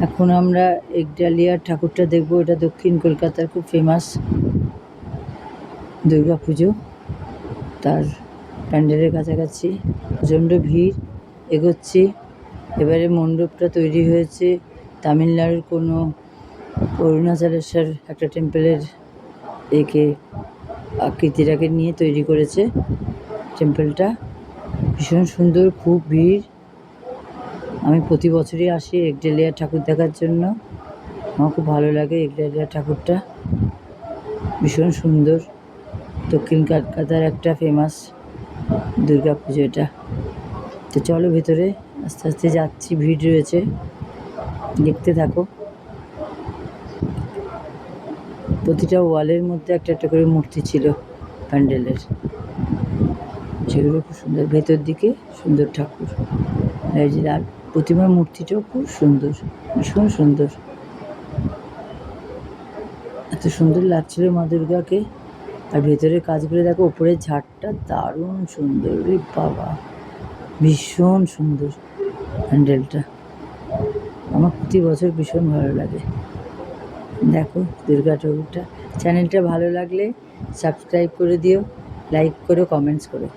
এখন আমরা একডালিয়ার ঠাকুরটা দেখব। এটা দক্ষিণ কলকাতার খুব ফেমাস দুর্গা পুজো। তার প্যান্ডেলের কাছাকাছি প্রচণ্ড ভিড়। এগোচ্ছি। এবারে মণ্ডপটা তৈরি হয়েছে তামিলনাড়ুর কোনো অরুণাচলেশ্বর একটা টেম্পলের আকৃতিটাকে নিয়ে তৈরি করেছে টেম্পলটা। ভীষণ সুন্দর, খুব ভিড়। আমি প্রতি বছরই আসি একডালিয়া ঠাকুর দেখার জন্য। আমার খুব ভালো লাগে একডালিয়া ঠাকুরটা, ভীষণ সুন্দর। দক্ষিণ কলকাতার একটা ফেমাস দুর্গা পুজো এটা। তো চলো ভেতরে, আস্তে আস্তে যাচ্ছি, ভিড় রয়েছে, দেখতে থাকো। প্রতিটা ওয়ালের মধ্যে একটা একটা করে মূর্তি ছিল প্যান্ডেলের, সেগুলো খুব সুন্দর। ভেতর দিকে সুন্দর ঠাকুর, আর প্রতিমার মূর্তিটাও খুব সুন্দর, ভীষণ সুন্দর। এত সুন্দর লাগছিল মা দুর্গাকে। আর ভেতরের কাজগুলো দেখো, ওপরের ঝাড়টা দারুণ সুন্দর। রে বাবা, ভীষণ সুন্দর প্যান্ডেলটা। আমার প্রতি বছর ভীষণ ভালো লাগে। দেখো দুর্গা ঠাকুরটা। চ্যানেলটা ভালো লাগলে সাবস্ক্রাইব করে দিও, লাইক করো, কমেন্টস করো।